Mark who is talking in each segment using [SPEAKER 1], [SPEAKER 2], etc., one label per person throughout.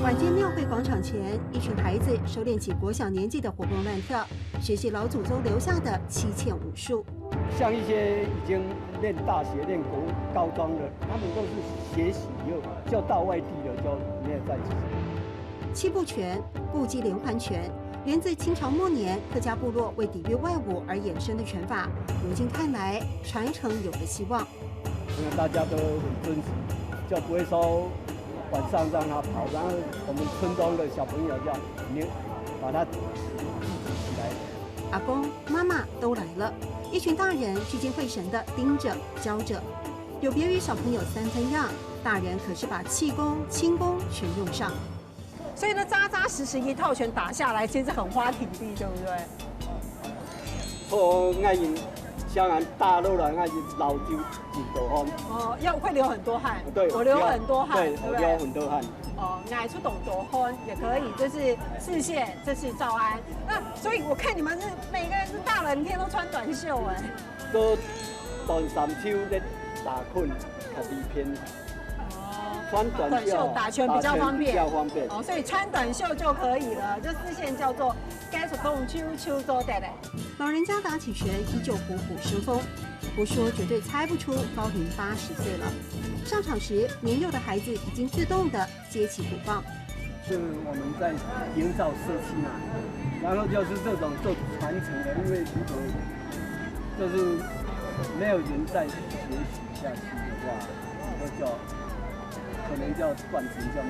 [SPEAKER 1] 晚间庙会广场前，一群孩子收敛起国小年纪的活蹦乱跳，学习老祖宗留下的七仟武术。
[SPEAKER 2] 像一些已经练大学、练高中的，他们都是学习以后就到外地了，就没有在一起。
[SPEAKER 1] 七步拳、步击连环拳，源自清朝末年客家部落为抵御外侮而衍生的拳法，如今看来传承有了希望。
[SPEAKER 2] 因为大家都很珍惜，就不会说晚上让他跑，然后我们村中的小朋友就你把他记起来。
[SPEAKER 1] 阿公、妈妈都来了，一群大人聚精会神地盯着、教着。有别于小朋友三分样，大人可是把气功、轻功全用上。
[SPEAKER 3] 所以呢，扎扎实实一套拳打下来，其实很花体力，对不对？
[SPEAKER 2] 爱用香兰大陆人爱用老酒几斗汗。
[SPEAKER 3] 哦，会流很多汗。
[SPEAKER 2] 对，
[SPEAKER 3] 我流很多汗，
[SPEAKER 2] 对，
[SPEAKER 3] 对不对？
[SPEAKER 2] 我流很多汗。
[SPEAKER 3] 哦，爱出懂多汗也可以，这是视线，这是赵安。那所以我看你们是每个人是大冷天都穿短袖哎。
[SPEAKER 2] 都短衫袖在打困，较利偏。穿短袖
[SPEAKER 3] 打拳比较方便，
[SPEAKER 2] 比较方便。
[SPEAKER 3] 哦，所以穿短袖就可以了。这视线叫做该手动秋做的嘞。
[SPEAKER 1] 老人家打起拳依旧虎虎生风，不说绝对猜不出高龄80岁了。上场时，年幼的孩子已经自动地接起鼓棒。
[SPEAKER 2] 是我们在营造社区嘛，然后就是这种做传承的，因为如果就是没有人在学习下去的话，那就可能就断层就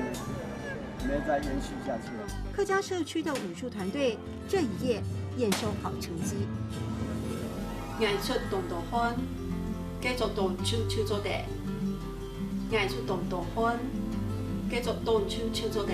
[SPEAKER 2] 没有再延续下去了。
[SPEAKER 1] 客家社区的武术团队这一夜验收好成绩。
[SPEAKER 4] 嗌出動道漢，繼續動手做地。嗌出動道漢，繼續動手做地。